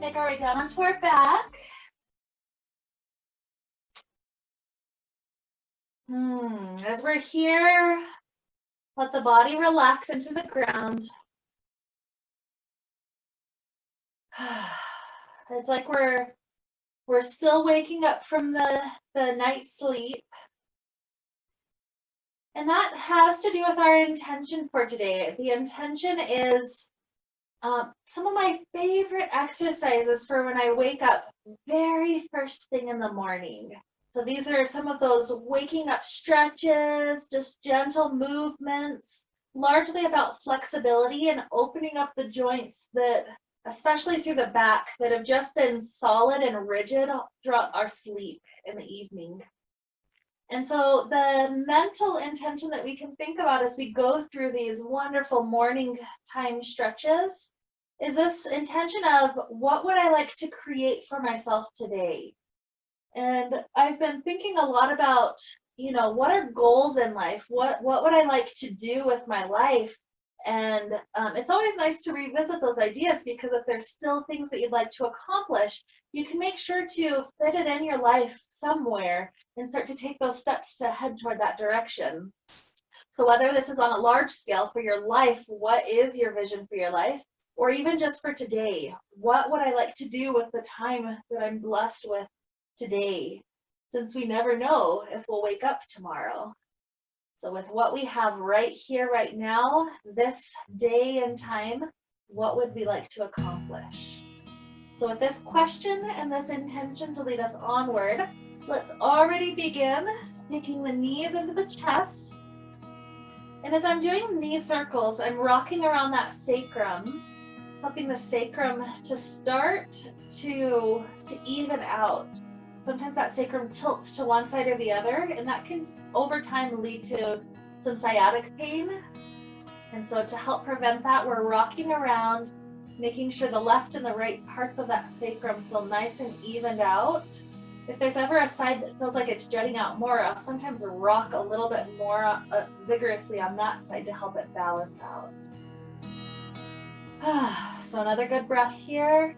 make our way down onto our back. As we're here, let the body relax into the ground. It's like we're still waking up from the night sleep. And that has to do with our intention for today. The intention is some of my favorite exercises for when I wake up very first thing in the morning. So these are some of those waking up stretches, just gentle movements, largely about flexibility and opening up the joints that, especially through the back, that have just been solid and rigid throughout our sleep in the evening. And so the mental intention that we can think about as we go through these wonderful morning time stretches is this intention of what would I like to create for myself today? And I've been thinking a lot about, what are goals in life? What would I like to do with my life? And it's always nice to revisit those ideas, because if there's still things that you'd like to accomplish, you can make sure to fit it in your life somewhere and start to take those steps to head toward that direction. So whether this is on a large scale for your life, what is your vision for your life? Or even just for today, what would I like to do with the time that I'm blessed with today? Since we never know if we'll wake up tomorrow. So with what we have right here, right now, this day and time, what would we like to accomplish? So with this question and this intention to lead us onward, let's already begin sticking the knees into the chest. And as I'm doing knee circles, I'm rocking around that sacrum, helping the sacrum to start to even out. Sometimes that sacrum tilts to one side or the other, and that can over time lead to some sciatic pain. And so to help prevent that, we're rocking around, making sure the left and the right parts of that sacrum feel nice and evened out. If there's ever a side that feels like it's jutting out more, I'll sometimes rock a little bit more vigorously on that side to help it balance out. So another good breath here.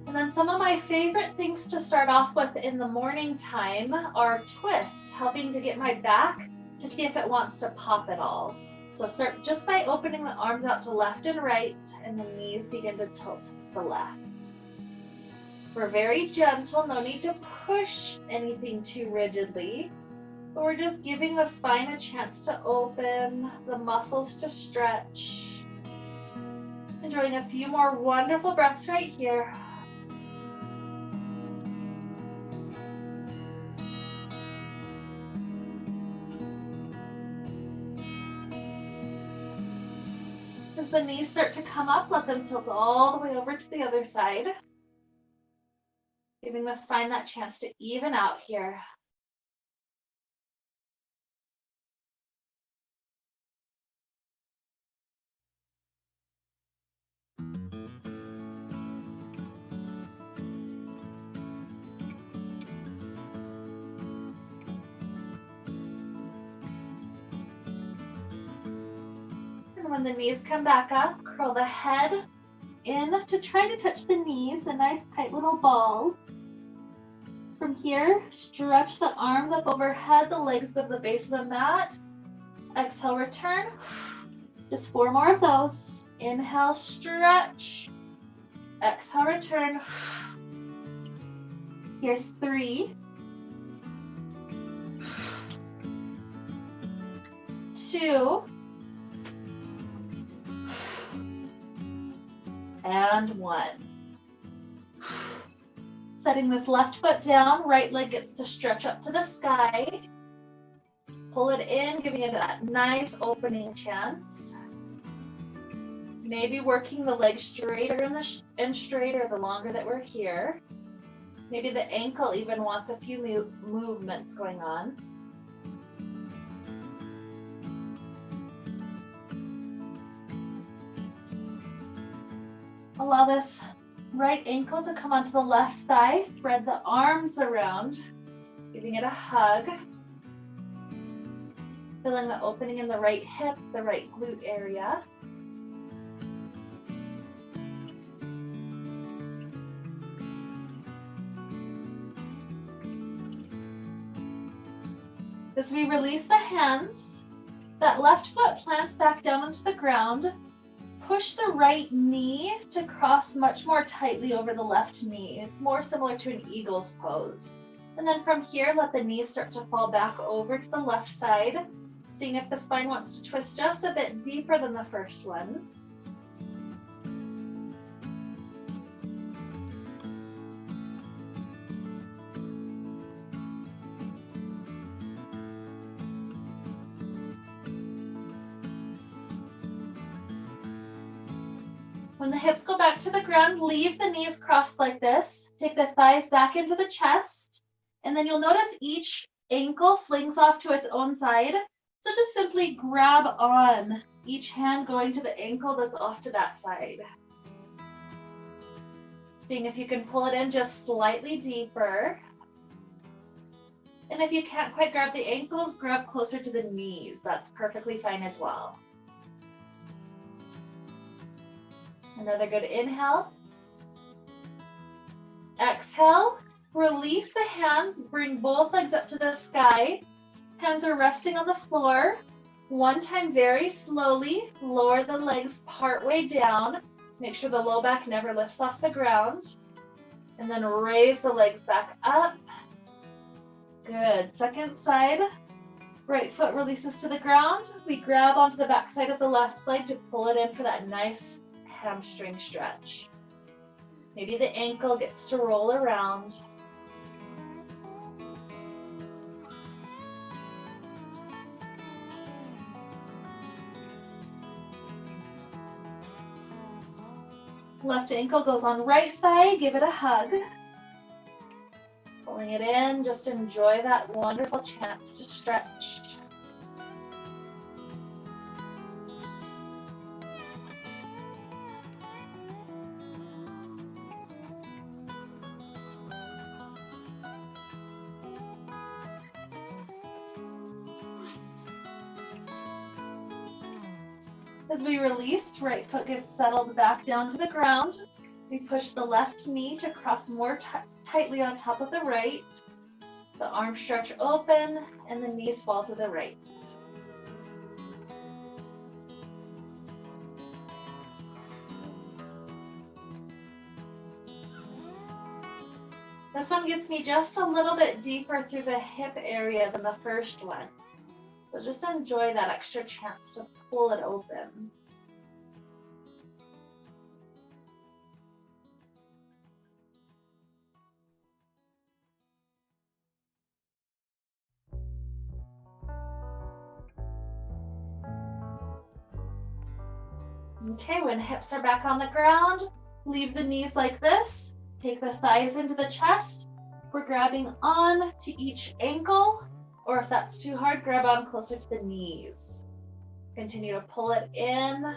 And then some of my favorite things to start off with in the morning time are twists, helping to get my back to see if it wants to pop at all. So start just by opening the arms out to left and right, and the knees begin to tilt to the left. We're very gentle, no need to push anything too rigidly, but we're just giving the spine a chance to open, the muscles to stretch. Enjoying a few more wonderful breaths right here. As the knees start to come up, let them tilt all the way over to the other side. Giving the spine that chance to even out here. When the knees come back up, curl the head in to try to touch the knees, a nice tight little ball. From here, stretch the arms up overhead, the legs go to the base of the mat. Exhale, return. Just 4 more of those. Inhale, stretch. Exhale, return. Here's 3. 2. And 1. Setting this left foot down, right leg gets to stretch up to the sky. Pull it in, giving it that nice opening chance. Maybe working the leg straighter and straighter the longer that we're here. Maybe the ankle even wants a few movements going on. Allow this right ankle to come onto the left thigh. Thread the arms around, giving it a hug. Feeling the opening in the right hip, the right glute area. As we release the hands, that left foot plants back down onto the ground. Push the right knee to cross much more tightly over the left knee. It's more similar to an eagle's pose. And then from here, let the knees start to fall back over to the left side, seeing if the spine wants to twist just a bit deeper than the first one. When the hips go back to the ground, leave the knees crossed like this. Take the thighs back into the chest. And then you'll notice each ankle flings off to its own side. So just simply grab on each hand going to the ankle that's off to that side. Seeing if you can pull it in just slightly deeper. And if you can't quite grab the ankles, grab closer to the knees. That's perfectly fine as well. Another good inhale. Exhale. Release the hands. Bring both legs up to the sky. Hands are resting on the floor. One time, very slowly, lower the legs partway down. Make sure the low back never lifts off the ground. And then raise the legs back up. Good. Second side. Right foot releases to the ground. We grab onto the back side of the left leg to pull it in for that nice hamstring stretch. Maybe the ankle gets to roll around. Left ankle goes on right thigh, give it a hug. Pulling it in, just enjoy that wonderful chance to stretch. As we release, right foot gets settled back down to the ground. We push the left knee to cross more tightly on top of the right. The arms stretch open and the knees fall to the right. This one gets me just a little bit deeper through the hip area than the first one. So just enjoy that extra chance to pull it open. Okay, when hips are back on the ground, leave the knees like this. Take the thighs into the chest. We're grabbing on to each ankle, or if that's too hard, grab on closer to the knees. Continue to pull it in.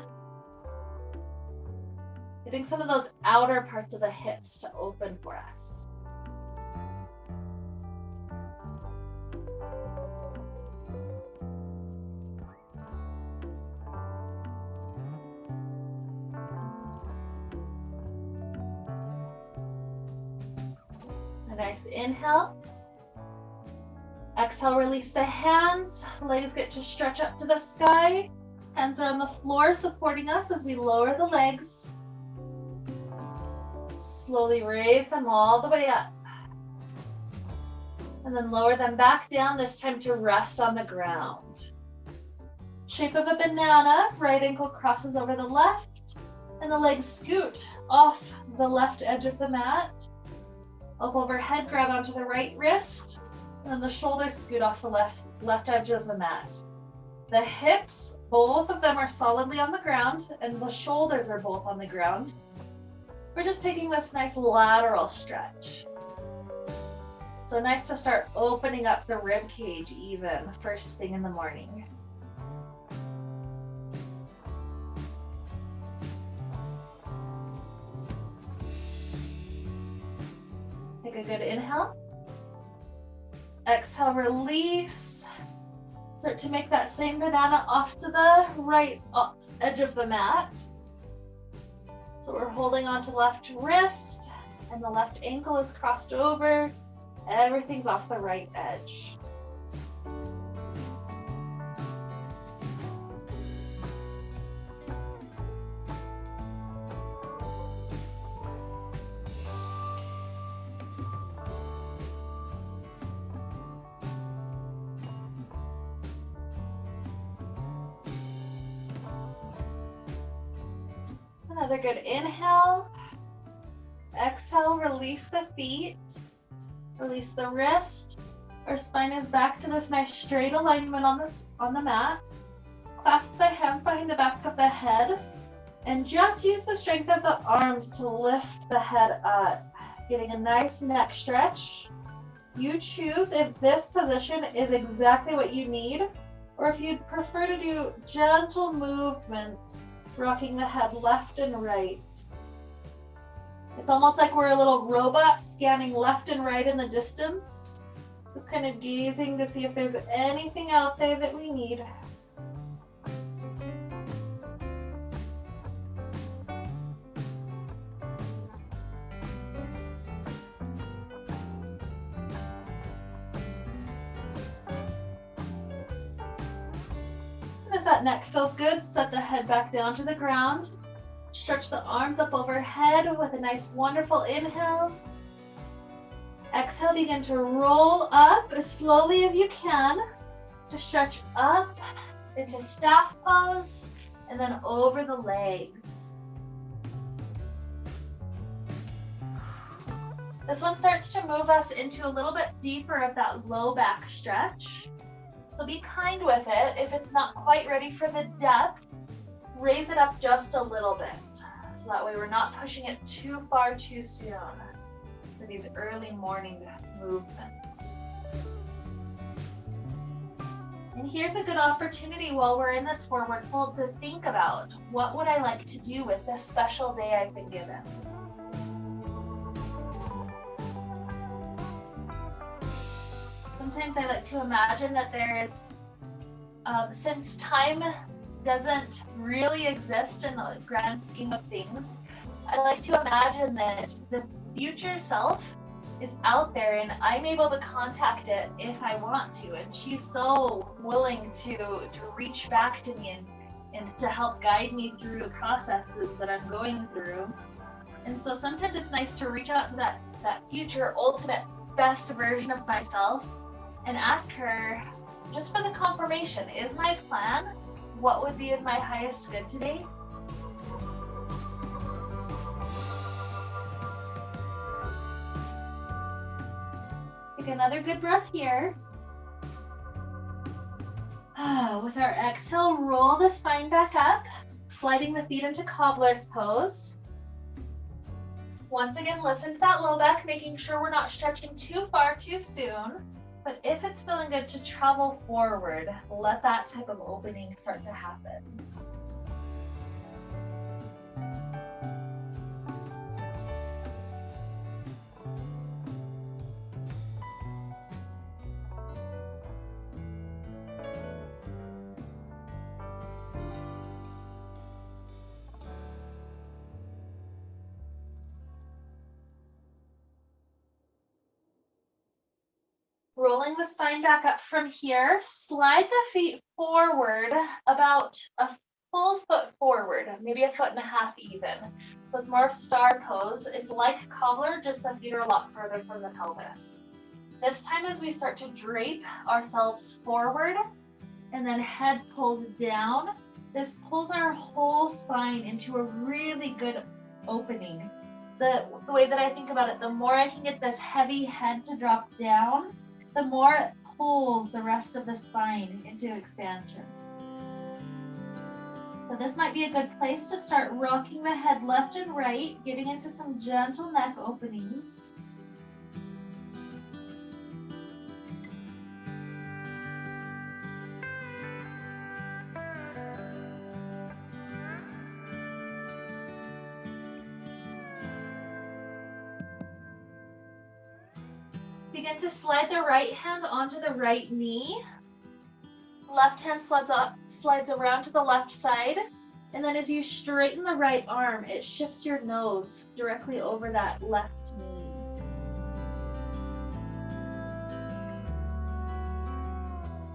Getting some of those outer parts of the hips to open for us. A nice inhale. Exhale, release the hands. Legs get to stretch up to the sky. Hands are on the floor supporting us as we lower the legs. Slowly raise them all the way up. And then lower them back down, this time to rest on the ground. Shape of a banana, right ankle crosses over the left, and the legs scoot off the left edge of the mat. Up overhead, grab onto the right wrist, and then the shoulders scoot off the left edge of the mat. The hips, both of them are solidly on the ground, and the shoulders are both on the ground. We're just taking this nice lateral stretch. So nice to start opening up the rib cage even first thing in the morning. Take a good inhale. Exhale, release. Start to make that same banana off to the right edge of the mat. So we're holding on to left wrist and the left ankle is crossed over. Everything's off the right edge. Another good inhale. Exhale, release the feet. Release the wrist. Our spine is back to this nice straight alignment on the mat. Clasp the hands behind the back of the head. And just use the strength of the arms to lift the head up. Getting a nice neck stretch. You choose if this position is exactly what you need, or if you'd prefer to do gentle movements, rocking the head left and right. It's almost like we're a little robot scanning left and right in the distance, just kind of gazing to see if there's anything out there that we need. If that neck feels good, set the head back down to the ground. Stretch the arms up overhead with a nice, wonderful inhale. Exhale, begin to roll up as slowly as you can to stretch up into staff pose and then over the legs. This one starts to move us into a little bit deeper of that low back stretch. So be kind with it. If it's not quite ready for the depth, raise it up just a little bit. So that way we're not pushing it too far too soon for these early morning movements. And here's a good opportunity while we're in this forward fold to think about, what would I like to do with this special day I've been given? Sometimes I like to imagine that there is, since time doesn't really exist in the grand scheme of things, I like to imagine that the future self is out there and I'm able to contact it if I want to. And she's so willing to reach back to me and to help guide me through the processes that I'm going through. And so sometimes it's nice to reach out to that future ultimate best version of myself and ask her, just for the confirmation, is my plan what would be in my highest good today? Take another good breath here. With our exhale, roll the spine back up, sliding the feet into cobbler's pose. Once again, listen to that low back, making sure we're not stretching too far too soon. But if it's feeling good to travel forward, let that type of opening start to happen. Rolling the spine back up from here, slide the feet forward about a full foot forward, maybe a foot and a half even. So it's more of star pose. It's like cobbler, just the feet are a lot further from the pelvis. This time as we start to drape ourselves forward and then head pulls down, this pulls our whole spine into a really good opening. The way that I think about it, the more I can get this heavy head to drop down, the more it pulls the rest of the spine into expansion. So this might be a good place to start rocking the head left and right, getting into some gentle neck openings. Begin to slide the right hand onto the right knee. Left hand slides around to the left side. And then as you straighten the right arm, it shifts your nose directly over that left knee.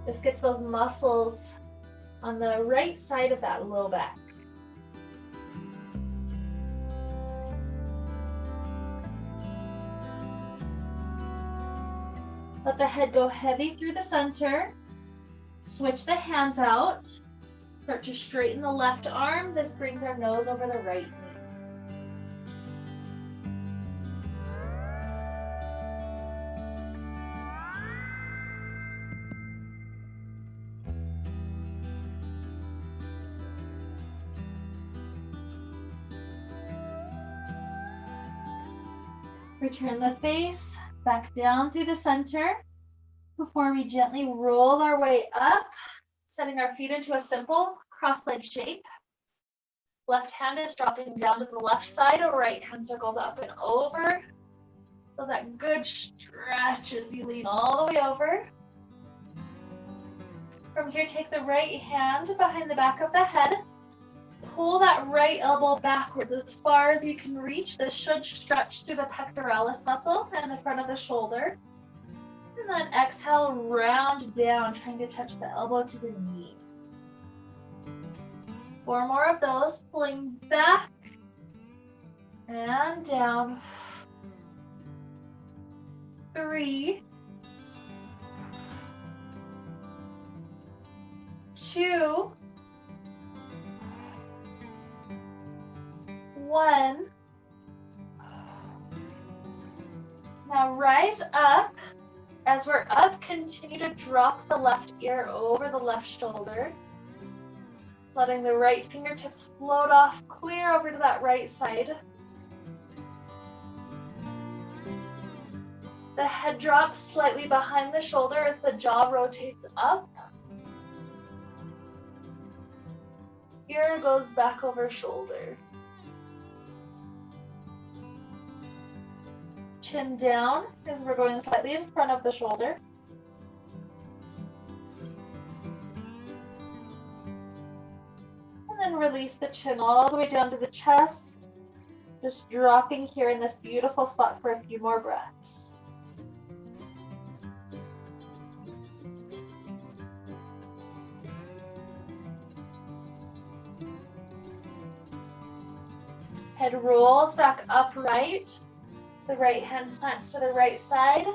This gets those muscles on the right side of that low back. Let the head go heavy through the center. Switch the hands out. Start to straighten the left arm. This brings our nose over the right knee. Return the face back down through the center before we gently roll our way up, setting our feet into a simple cross-leg shape. Left hand is dropping down to the left side, right hand circles up and over. So that good stretch as you lean all the way over. From here, take the right hand behind the back of the head. Pull that right elbow backwards as far as you can reach. This should stretch through the pectoralis muscle and the front of the shoulder. And then exhale, round down, trying to touch the elbow to the knee. 4 more of those, pulling back and down. 3, 2, 1. Now rise up. As we're up, continue to drop the left ear over the left shoulder, letting the right fingertips float off clear over to that right side. The head drops slightly behind the shoulder as the jaw rotates up. Ear goes back over shoulder. Chin down as we're going slightly in front of the shoulder. And then release the chin all the way down to the chest, just dropping here in this beautiful spot for a few more breaths. Head rolls back upright. The right hand plants to the right side.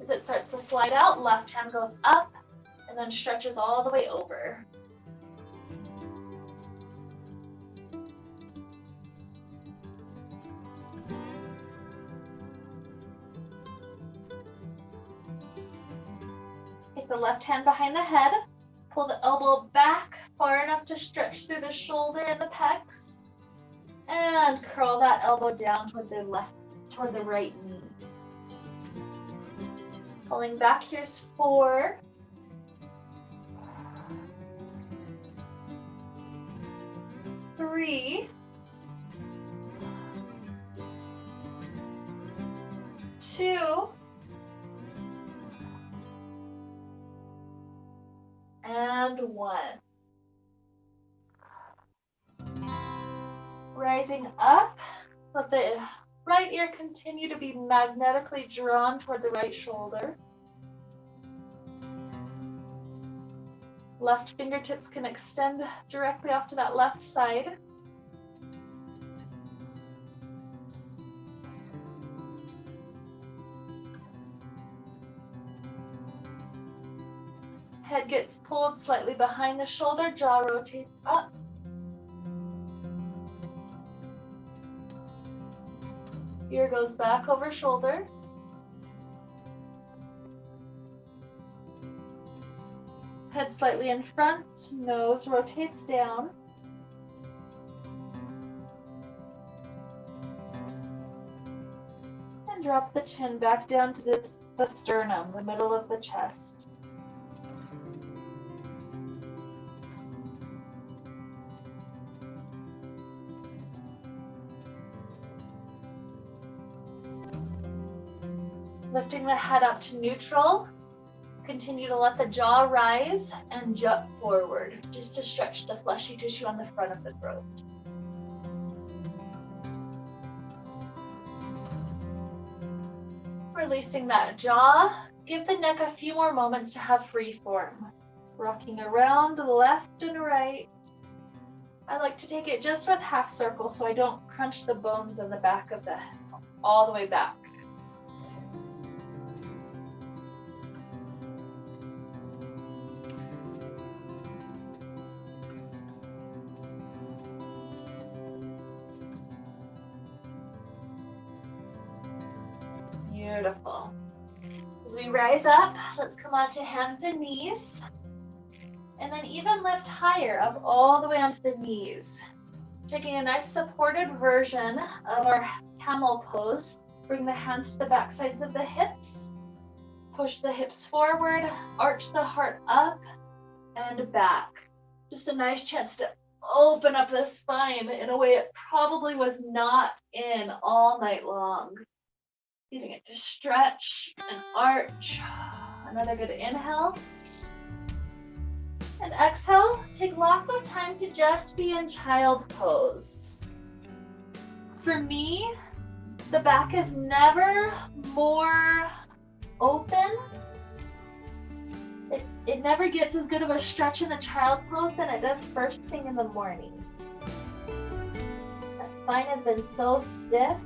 As it starts to slide out, left hand goes up and then stretches all the way over. Take the left hand behind the head, pull the elbow back far enough to stretch through the shoulder and the pecs, and curl that elbow down toward the right knee. Pulling back, here's 4. 3. 2. And 1. Rising up, let the right ear continue to be magnetically drawn toward the right shoulder. Left fingertips can extend directly off to that left side. Head gets pulled slightly behind the shoulder, jaw rotates up. Ear goes back over shoulder. Head slightly in front, nose rotates down. And drop the chin back down to the sternum, the middle of the chest. Lifting the head up to neutral. Continue to let the jaw rise and jut forward, just to stretch the fleshy tissue on the front of the throat. Releasing that jaw, give the neck a few more moments to have free form. Rocking around left and right. I like to take it just with half circle so I don't crunch the bones in the back of the head all the way back. Beautiful. As we rise up, let's come onto hands and knees. And then even lift higher up all the way onto the knees. Taking a nice supported version of our camel pose. Bring the hands to the back sides of the hips. Push the hips forward, arch the heart up and back. Just a nice chance to open up the spine in a way it probably was not in all night long. Getting it to stretch and arch. Another good inhale. And exhale, take lots of time to just be in child pose. For me, the back is never more open. It never gets as good of a stretch in the child pose than it does first thing in the morning. That spine has been so stiff.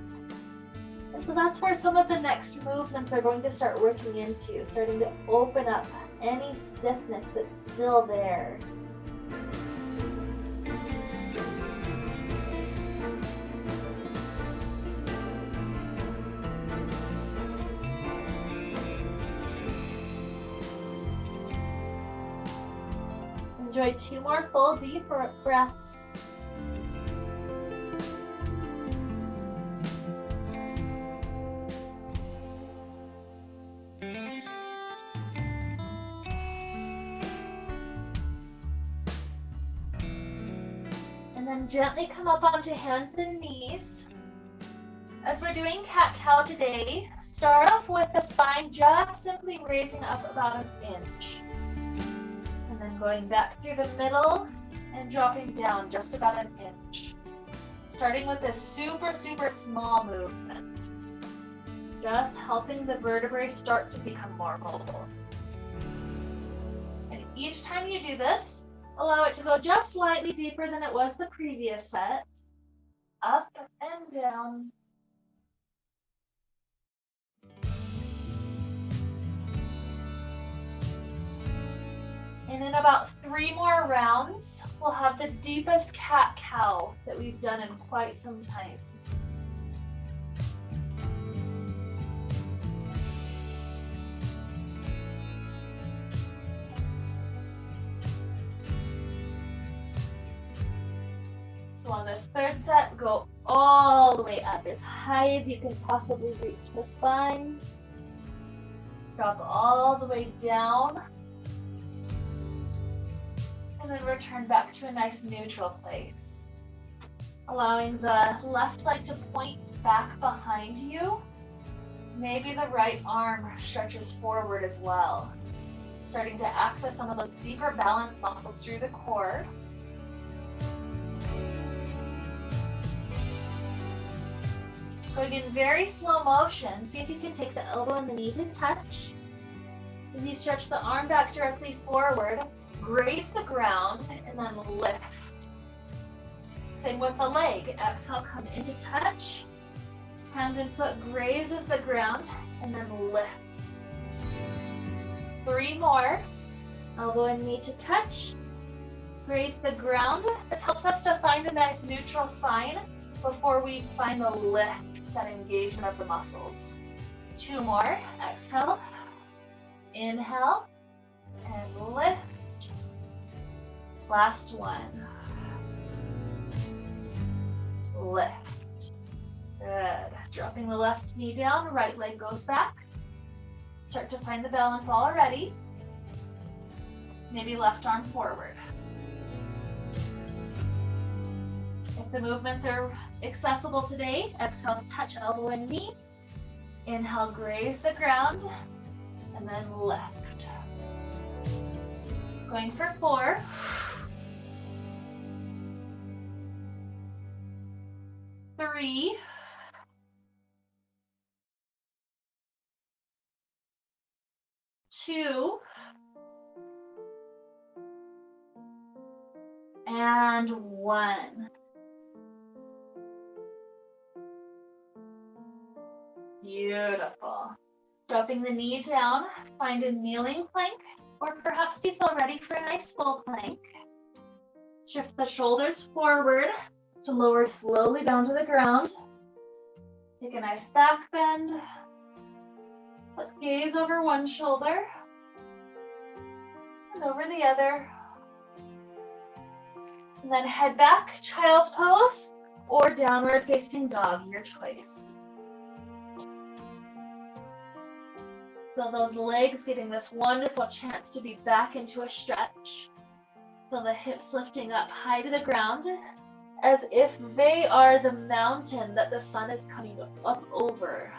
And so that's where some of the next movements are going to start working into, starting to open up any stiffness that's still there. Enjoy 2 more full deep breaths. And then gently come up onto hands and knees. As we're doing cat-cow today, start off with the spine just simply raising up about 1 inch. And then going back through the middle and dropping down just about 1 inch. Starting with this super, super small movement. Just helping the vertebrae start to become more mobile. And each time you do this, allow it to go just slightly deeper than it was the previous set. Up and down. And in about 3 more rounds, we'll have the deepest cat-cow that we've done in quite some time. So on this 3rd set, go all the way up as high as you can possibly reach the spine. Drop all the way down. And then return back to a nice neutral place. Allowing the left leg to point back behind you. Maybe the right arm stretches forward as well. Starting to access some of those deeper balance muscles through the core. Going in very slow motion, see if you can take the elbow and the knee to touch. As you stretch the arm back directly forward, graze the ground and then lift. Same with the leg. Exhale, come into touch. Hand and foot grazes the ground and then lifts. 3 more. Elbow and knee to touch. Graze the ground. This helps us to find a nice neutral spine before we find the lift, that engagement of the muscles. 2 more. Exhale. Inhale and lift. Last one. Lift. Good. Dropping the left knee down, right leg goes back. Start to find the balance already. Maybe left arm forward. If the movements are accessible today, exhale, touch elbow and knee. Inhale, graze the ground, and then lift. Going for 4. 3. 2. And 1. Beautiful. Dropping the knee down, find a kneeling plank, or perhaps you feel ready for a nice full plank. Shift the shoulders forward to lower slowly down to the ground. Take a nice back bend. Let's gaze over one shoulder and over the other. And then head back, child pose, or downward facing dog, your choice. Feel those legs getting this wonderful chance to be back into a stretch. Feel the hips lifting up high to the ground as if they are the mountain that the sun is coming up over.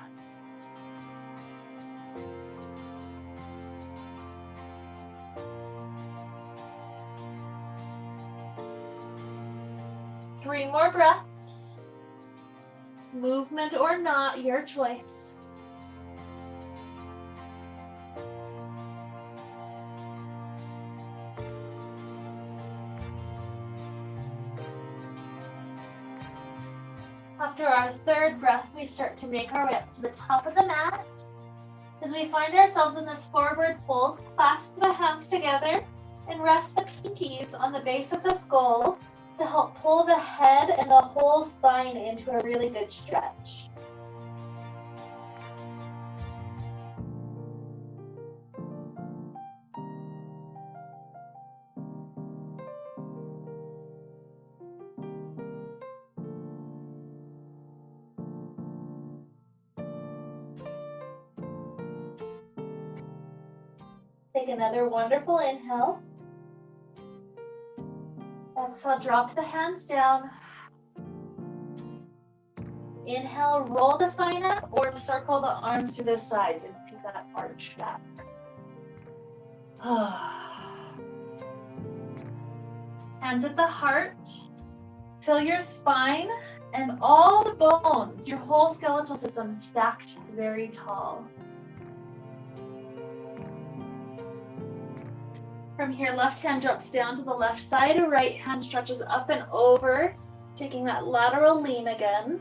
Three more breaths. Movement or not, your choice. After our third breath, we start to make our way up to the top of the mat. As we find ourselves in this forward fold, clasp the hands together and rest the pinkies on the base of the skull to help pull the head and the whole spine into a really good stretch. Take another wonderful inhale. Exhale, drop the hands down. Inhale, roll the spine up or circle the arms to the sides and keep that arch back. Hands at the heart. Feel your spine and all the bones, your whole skeletal system stacked very tall. From here, left hand drops down to the left side, right hand stretches up and over, taking that lateral lean again.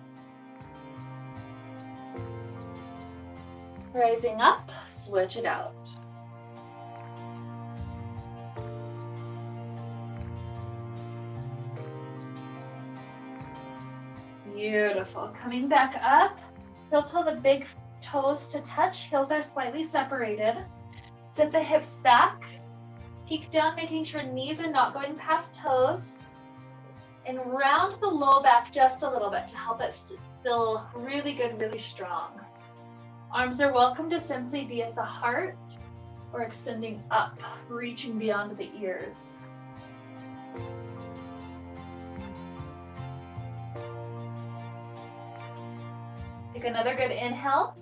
Rising up, switch it out. Beautiful. Coming back up, heel toe the big toes to touch, heels are slightly separated. Sit the hips back. Peek down, making sure knees are not going past toes. And round the low back just a little bit to help it feel really good, really strong. Arms are welcome to simply be at the heart or extending up, reaching beyond the ears. Take another good inhale.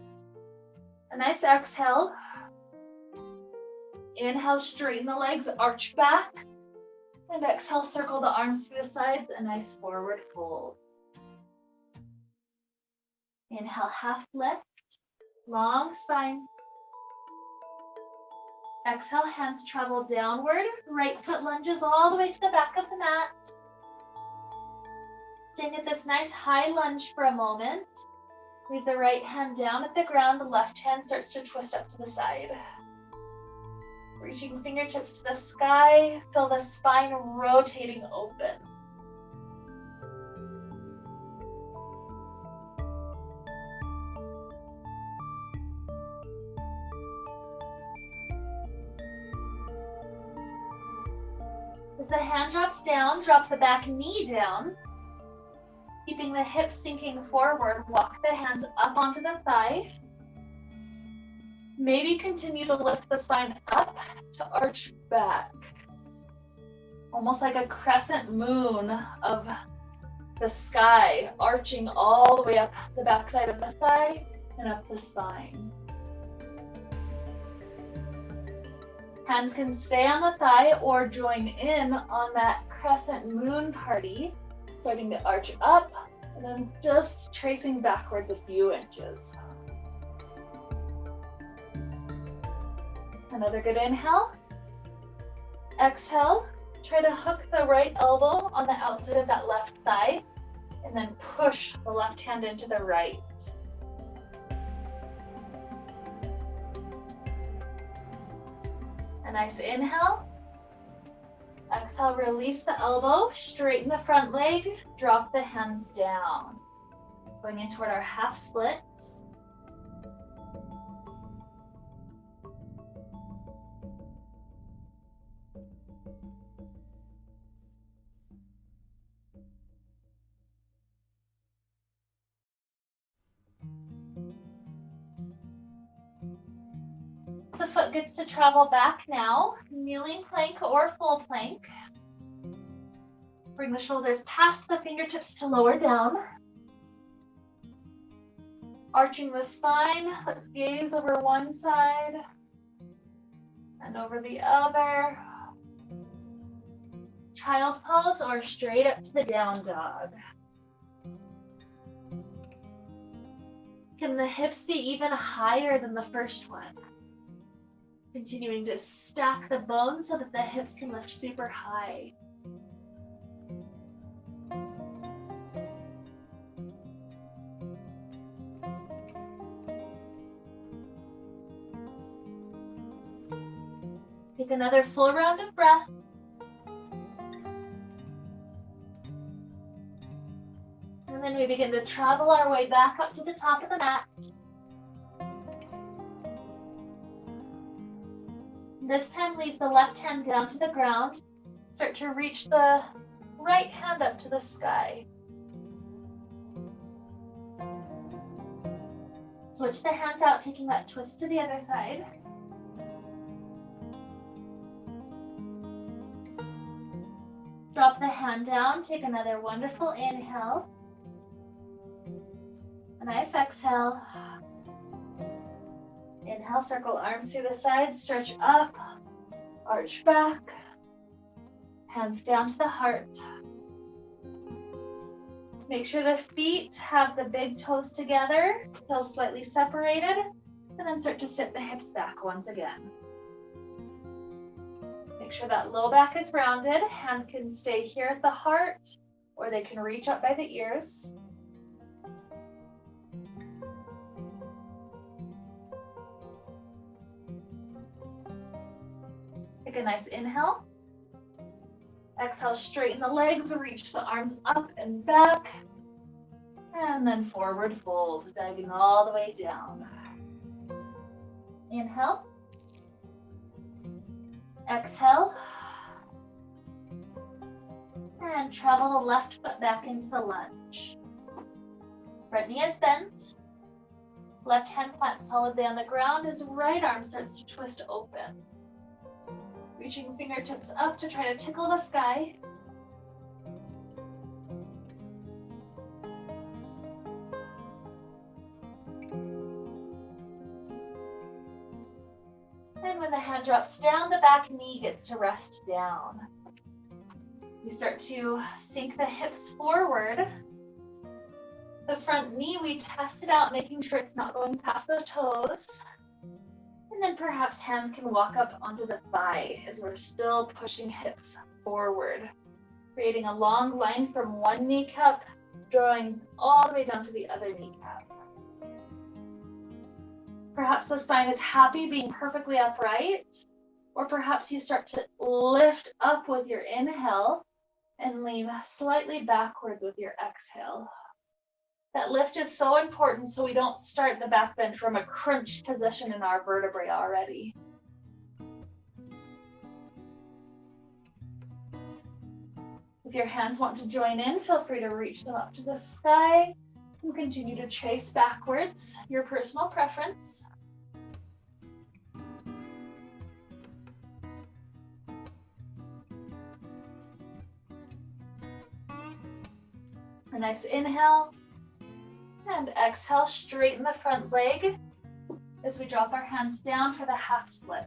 A nice exhale. Inhale, straighten the legs, arch back. And exhale, circle the arms to the sides, a nice forward fold. Inhale, half lift, long spine. Exhale, hands travel downward, right foot lunges all the way to the back of the mat. Staying at this nice high lunge for a moment. Leave the right hand down at the ground, the left hand starts to twist up to the side. Reaching fingertips to the sky, feel the spine rotating open. As the hand drops down, drop the back knee down. Keeping the hips sinking forward, walk the hands up onto the thigh. Maybe continue to lift the spine up to arch back. Almost like a crescent moon of the sky, arching all the way up the backside of the thigh and up the spine. Hands can stay on the thigh or join in on that crescent moon party, starting to arch up and then just tracing backwards a few inches. Another good inhale. Exhale, try to hook the right elbow on the outside of that left thigh and then push the left hand into the right. A nice inhale. Exhale, release the elbow, straighten the front leg, drop the hands down. Going in toward our half splits. foot gets to travel back now, kneeling plank or full plank. Bring the shoulders past the fingertips to lower down. Arching the spine, let's gaze over one side and over the other. Child pose or straight up to the down dog. Can the hips be even higher than the first one? Continuing to stack the bones so that the hips can lift super high. Take another full round of breath. And then we begin to travel our way back up to the top of the mat. This time, leave the left hand down to the ground. Start to reach the right hand up to the sky. Switch the hands out, taking that twist to the other side. Drop the hand down, take another wonderful inhale. A nice exhale. Inhale, circle arms to the side, stretch up, arch back, hands down to the heart. Make sure the feet have the big toes together, heels slightly separated, and then start to sit the hips back once again. Make sure that low back is rounded. Hands can stay here at the heart, or they can reach up by the ears. Take a nice inhale. Exhale, straighten the legs, reach the arms up and back. And then forward fold, diving all the way down. Inhale. Exhale. And travel the left foot back into the lunge. Right knee is bent. Left hand plants solidly on the ground as right arm starts to twist open. Reaching fingertips up to try to tickle the sky. And when the hand drops down, the back knee gets to rest down. We start to sink the hips forward. The front knee, we test it out, making sure it's not going past the toes. And then perhaps hands can walk up onto the thigh as we're still pushing hips forward, creating a long line from one kneecap, drawing all the way down to the other kneecap. Perhaps the spine is happy being perfectly upright, or perhaps you start to lift up with your inhale and lean slightly backwards with your exhale. That lift is so important so we don't start the back bend from a crunched position in our vertebrae already. If your hands want to join in, feel free to reach them up to the sky and continue to trace backwards, your personal preference. A nice inhale. And exhale, straighten the front leg as we drop our hands down for the half split.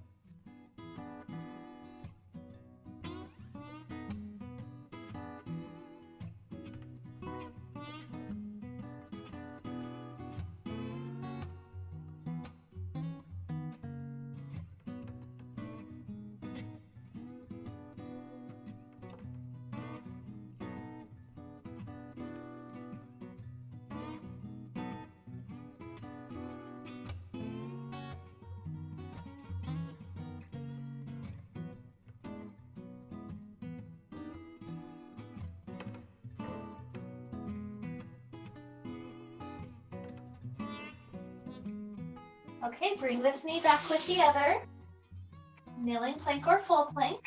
Okay, bring this knee back with the other. Kneeling plank or full plank.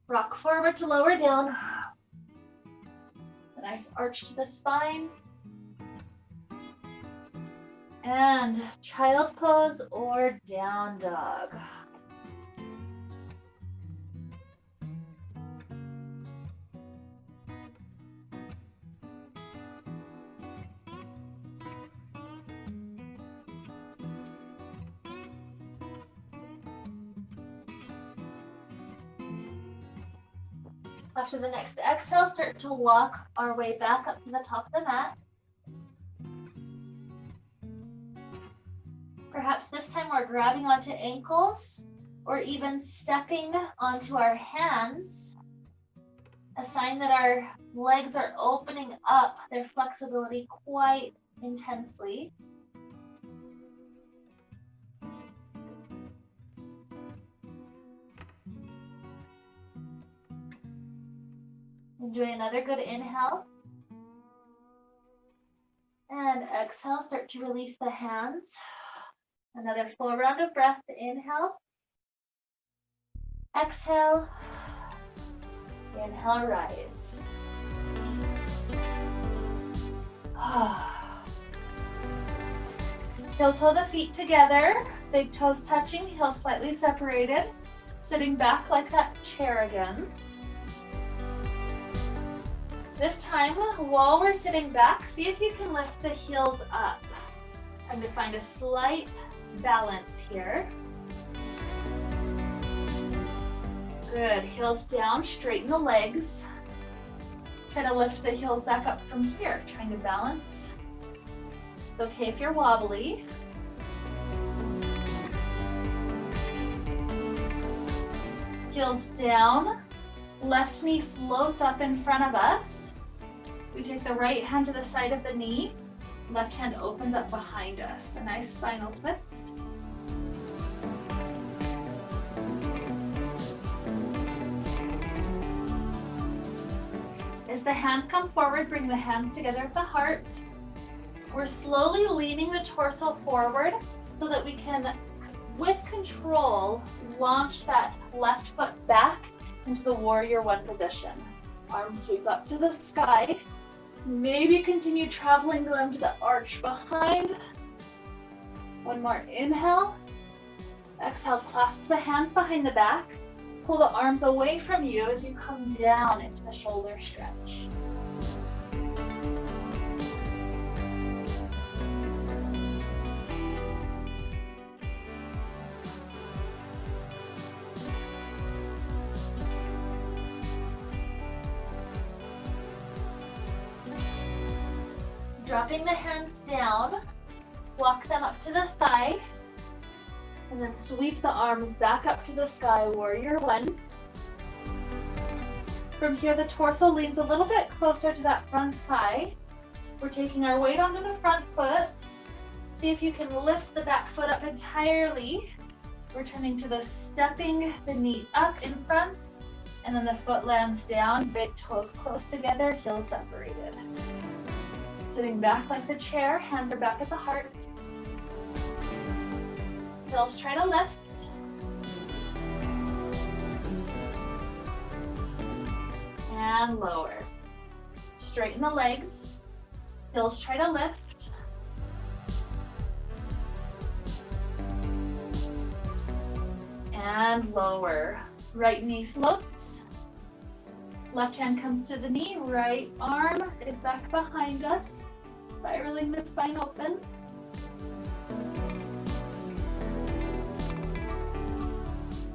Rock forward to lower down. A nice arch to the spine. And child pose or down dog. After the next exhale, start to walk our way back up to the top of the mat. Perhaps this time we're grabbing onto ankles or even stepping onto our hands, a sign that our legs are opening up their flexibility quite intensely. Enjoy another good inhale. And exhale, start to release the hands. Another full round of breath. Inhale. Exhale. Inhale, rise. Heel toe the feet together. Big toes touching, heels slightly separated. Sitting back like that chair again. This time, while we're sitting back, see if you can lift the heels up. Trying to find a slight balance here. Good, heels down, straighten the legs. Try to lift the heels back up from here, trying to balance. It's okay if you're wobbly. Heels down, left knee floats up in front of us. We take the right hand to the side of the knee, left hand opens up behind us. A nice spinal twist. As the hands come forward, bring the hands together at the heart. We're slowly leaning the torso forward so that we can, with control, launch that left foot back into the warrior one position. Arms sweep up to the sky. Maybe continue traveling them to the arch behind. One more inhale. Exhale, clasp the hands behind the back. Pull the arms away from you as you come down into the shoulder stretch. Dropping the hands down, walk them up to the thigh, and then sweep the arms back up to the sky, warrior one. From here, the torso leans a little bit closer to that front thigh. We're taking our weight onto the front foot. See if you can lift the back foot up entirely. Returning to the stepping the knee up in front, and then the foot lands down, big toes close together, heels separated. Sitting back like the chair, hands are back at the heart. Heels try to lift. And lower. Straighten the legs. Heels try to lift. And lower. Right knee floats. Left hand comes to the knee, right arm is back behind us, spiraling the spine open.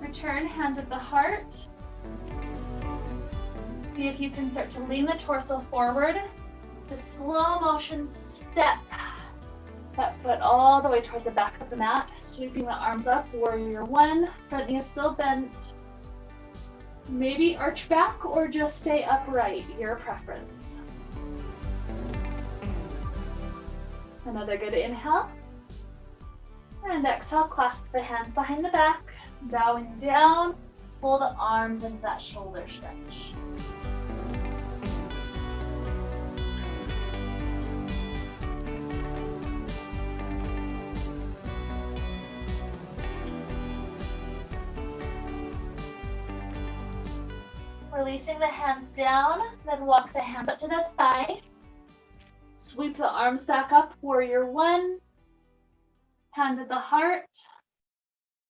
Return, hands at the heart. See if you can start to lean the torso forward to slow motion step that foot all the way toward the back of the mat, sweeping the arms up, warrior one, front knee is still bent. Maybe arch back or just stay upright, your preference. Another good inhale. And exhale, clasp the hands behind the back, bowing down, pull the arms into that shoulder stretch. Releasing the hands down, then walk the hands up to the thigh. Sweep the arms back up, warrior one. Hands at the heart.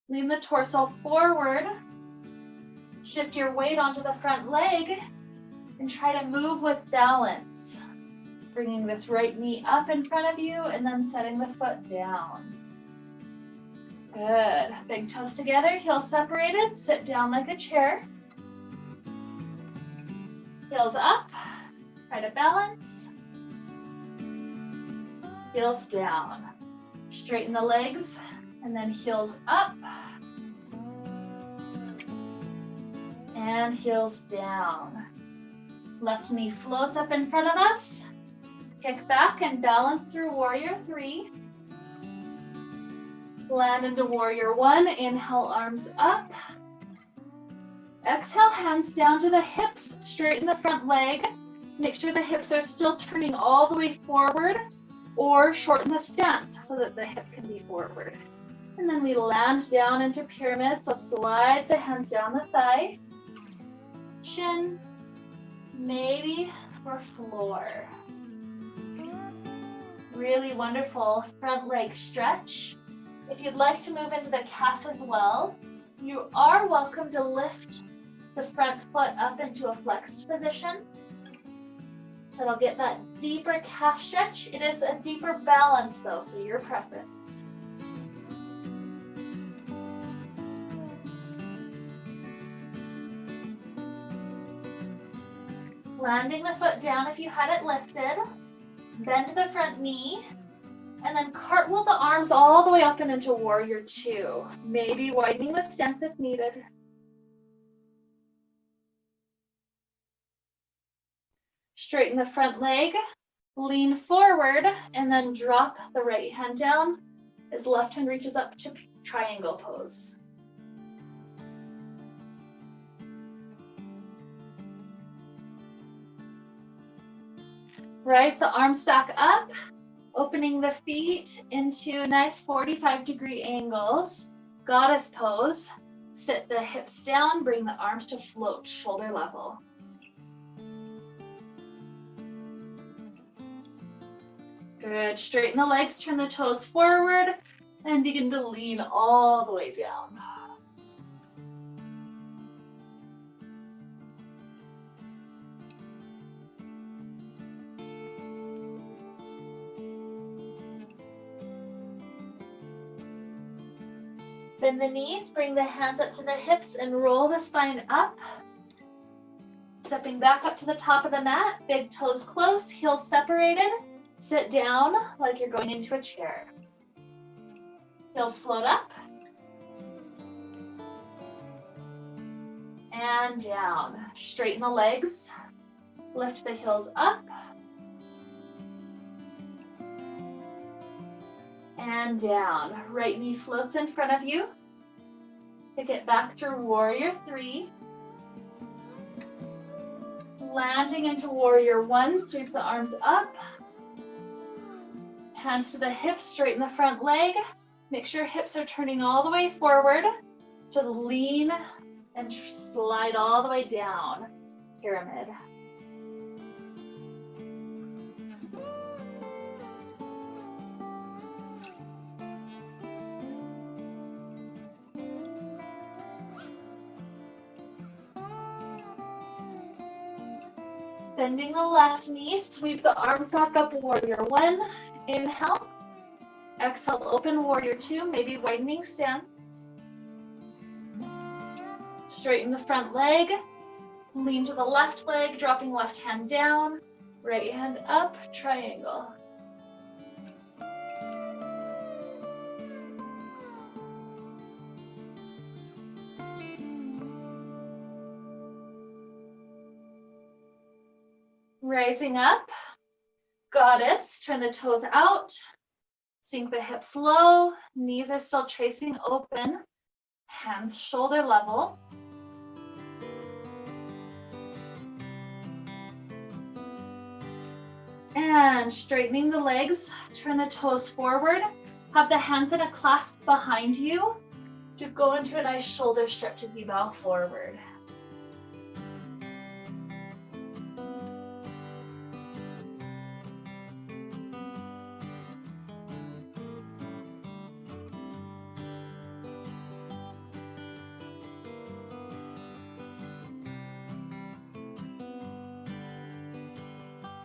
Lean the torso forward. Shift your weight onto the front leg and try to move with balance. Bringing this right knee up in front of you and then setting the foot down. Good. Big toes together, heels separated. Sit down like a chair. Heels up. Try to balance. Heels down. Straighten the legs and then heels up. And heels down. Left knee floats up in front of us. Kick back and balance through Warrior 3. Land into Warrior 1. Inhale, arms up. Exhale, hands down to the hips. Straighten the front leg. Make sure the hips are still turning all the way forward, or shorten the stance so that the hips can be forward. And then we land down into pyramid. So slide the hands down the thigh. Shin, maybe for floor. Really wonderful front leg stretch. If you'd like to move into the calf as well, you are welcome to lift the front foot up into a flexed position. That'll get that deeper calf stretch. It is a deeper balance though, so your preference. Landing the foot down if you had it lifted. Bend the front knee. And then cartwheel the arms all the way up and into Warrior 2. Maybe widening the stance if needed. Straighten the front leg. Lean forward and then drop the right hand down as left hand reaches up to triangle pose. Rise the arms back up, opening the feet into nice 45-degree angles. Goddess pose. Sit the hips down, bring the arms to float, shoulder level. Good. Straighten the legs, turn the toes forward, and begin to lean all the way down. Bend the knees, bring the hands up to the hips and roll the spine up. Stepping back up to the top of the mat, big toes close, heels separated. Sit down like you're going into a chair. Heels float up. And down. Straighten the legs. Lift the heels up. And down. Right knee floats in front of you. Kick it back through Warrior 3. Landing into Warrior 1, sweep the arms up. Hands to the hips, straighten the front leg. Make sure hips are turning all the way forward to lean and slide all the way down. Pyramid. Bending the left knee, sweep the arms back up, Warrior 1. Inhale. Exhale, open Warrior 2, maybe widening stance. Straighten the front leg. Lean to the left leg, dropping left hand down. Right hand up, triangle. Rising up. Goddess, turn the toes out, sink the hips low, knees are still tracing open, hands shoulder level. And straightening the legs, turn the toes forward, have the hands in a clasp behind you to go into a nice shoulder stretch as you bow forward.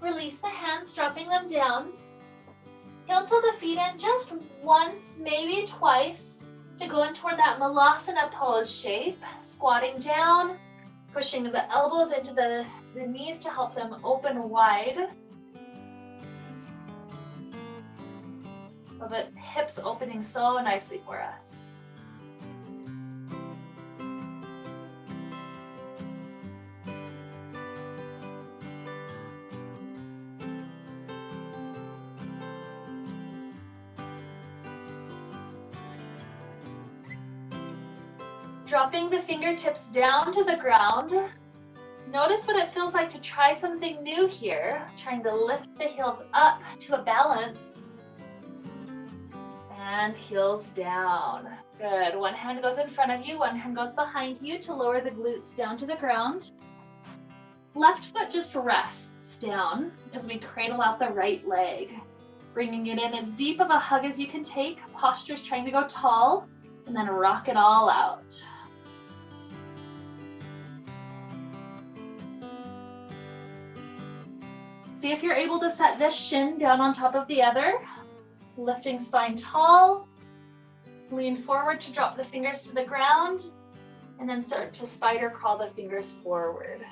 Release the hands, dropping them down. Heel to the feet in just once, maybe twice, to go in toward that Malasana pose shape. Squatting down, pushing the elbows into the knees to help them open wide. The hips opening so nicely for us. Dropping the fingertips down to the ground. Notice what it feels like to try something new here. Trying to lift the heels up to a balance. And heels down. Good. One hand goes in front of you, one hand goes behind you to lower the glutes down to the ground. Left foot just rests down as we cradle out the right leg. Bringing it in as deep of a hug as you can take. Posture's trying to go tall, and then rock it all out. See if you're able to set this shin down on top of the other. Lifting spine tall. Lean forward to drop the fingers to the ground. And then start to spider crawl the fingers forward.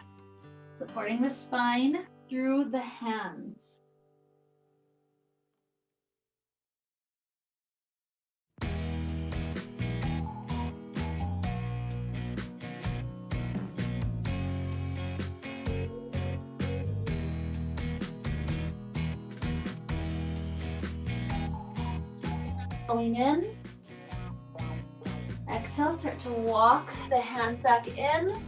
Supporting the spine through the hands. Going in. Exhale, start to walk the hands back in.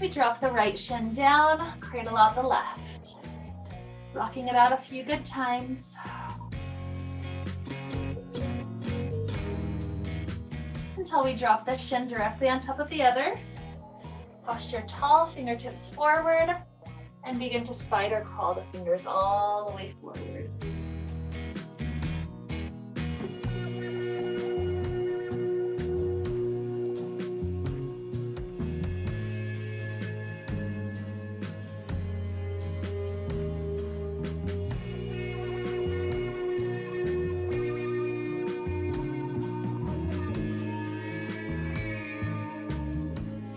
We drop the right shin down, cradle out the left. Rocking it out a few good times. Until we drop the shin directly on top of the other. Posture tall, fingertips forward, and begin to spider crawl the fingers all the way forward.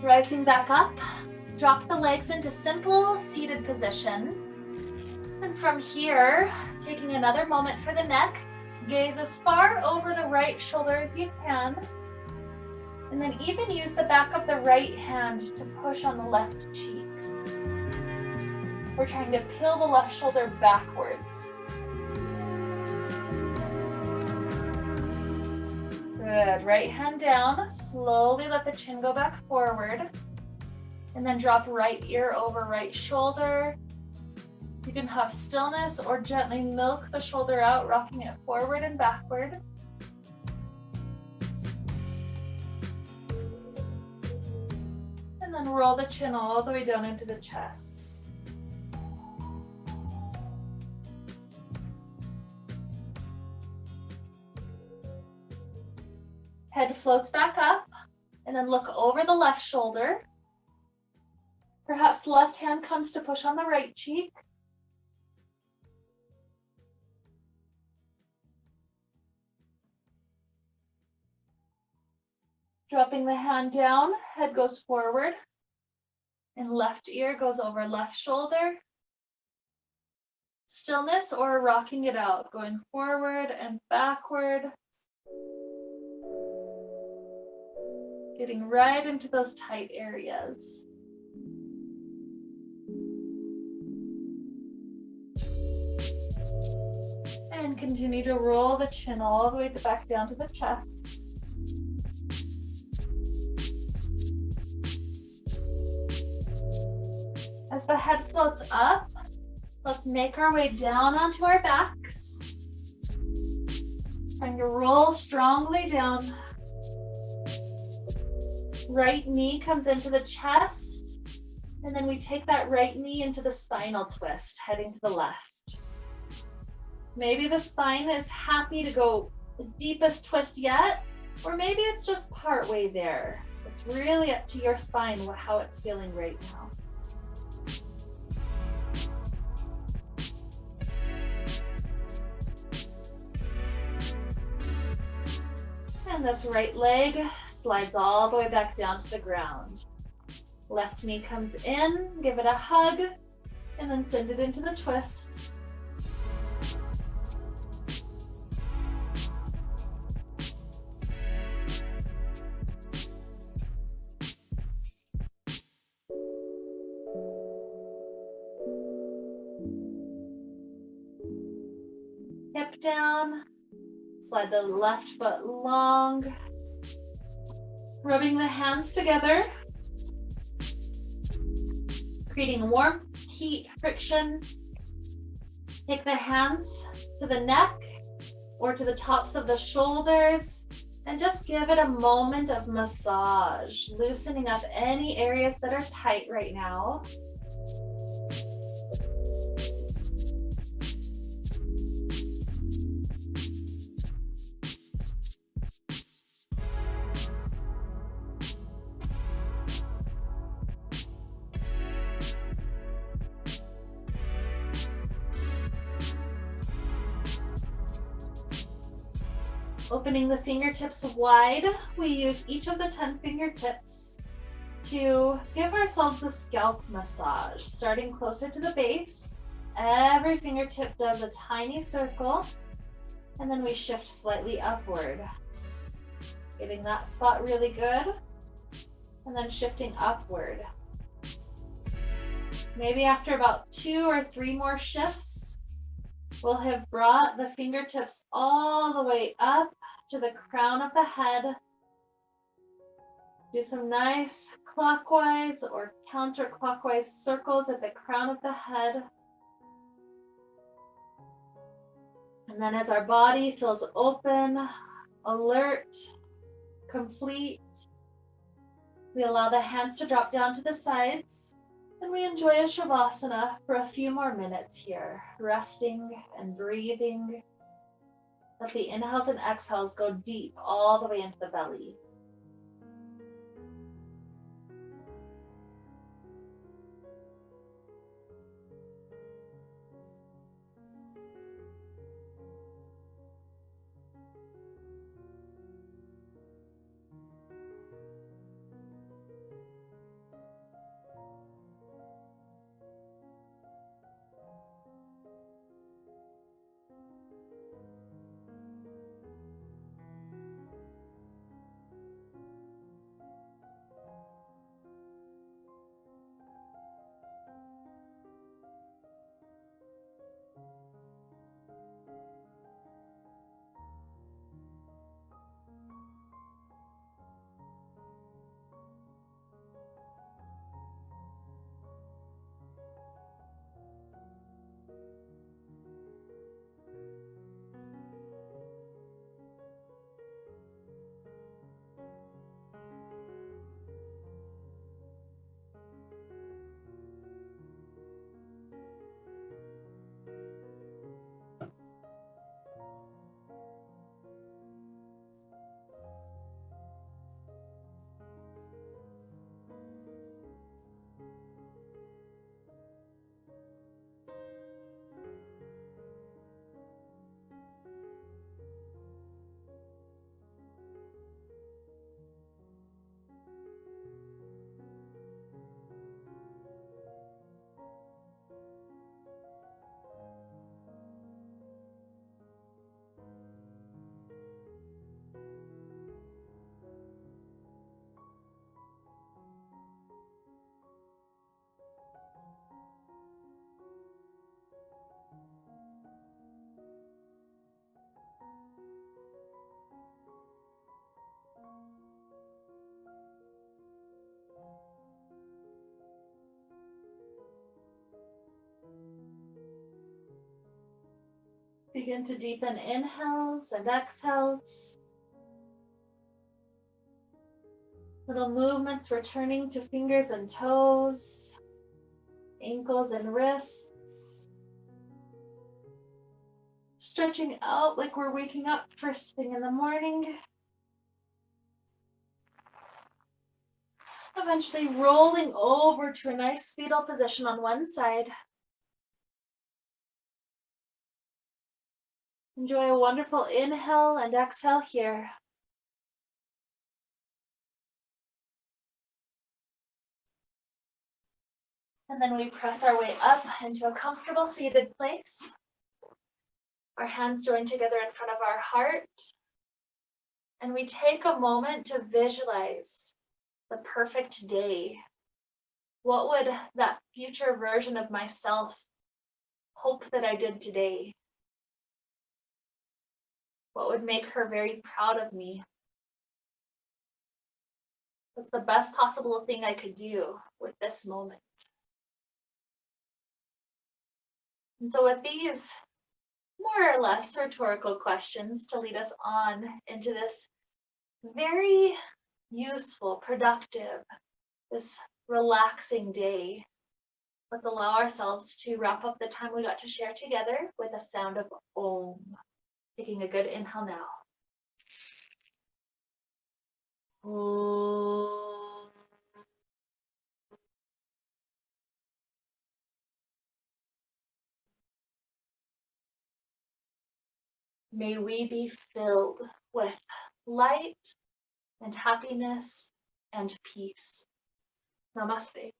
Rising back up, drop the legs into simple seated position. And from here, taking another moment for the neck, gaze as far over the right shoulder as you can. And then even use the back of the right hand to push on the left cheek. We're trying to peel the left shoulder backwards. Good. Right hand down. Slowly let the chin go back forward. And then drop right ear over right shoulder. You can have stillness or gently milk the shoulder out, rocking it forward and backward. And then roll the chin all the way down into the chest. Head floats back up, and then look over the left shoulder. Perhaps left hand comes to push on the right cheek. Dropping the hand down, head goes forward, and left ear goes over left shoulder. Stillness or rocking it out, going forward and backward. Getting right into those tight areas. And continue to roll the chin all the way back down to the chest. As the head floats up, let's make our way down onto our backs. Trying to roll strongly down. Right knee comes into the chest, and then we take that right knee into the spinal twist, heading to the left. Maybe the spine is happy to go the deepest twist yet, or maybe it's just part way there. It's really up to your spine how it's feeling right now. And this right leg slides all the way back down to the ground. Left knee comes in, give it a hug, and then send it into the twist. Hip down, slide the left foot long, rubbing the hands together, creating warmth, heat, friction. Take the hands to the neck or to the tops of the shoulders and just give it a moment of massage, loosening up any areas that are tight right now. Opening the fingertips wide, we use each of the 10 fingertips to give ourselves a scalp massage, starting closer to the base. Every fingertip does a tiny circle, and then we shift slightly upward, getting that spot really good, and then shifting upward. Maybe after about 2 or 3 more shifts, we'll have brought the fingertips all the way up to the crown of the head. Do some nice clockwise or counterclockwise circles at the crown of the head. And then as our body feels open, alert, complete, we allow the hands to drop down to the sides. And we enjoy a Shavasana for a few more minutes here, resting and breathing. Let the inhales and exhales go deep all the way into the belly. Begin to deepen inhales and exhales. Little movements returning to fingers and toes, ankles and wrists. Stretching out like we're waking up first thing in the morning. Eventually rolling over to a nice fetal position on one side. Enjoy a wonderful inhale and exhale here. And then we press our way up into a comfortable seated place. Our hands join together in front of our heart. And we take a moment to visualize the perfect day. What would that future version of myself hope that I did today? What would make her very proud of me? What's the best possible thing I could do with this moment? And so with these more or less rhetorical questions to lead us on into this very useful, productive, this relaxing day, let's allow ourselves to wrap up the time we got to share together with a sound of Om. Taking a good inhale now. Om. May we be filled with light and happiness and peace. Namaste.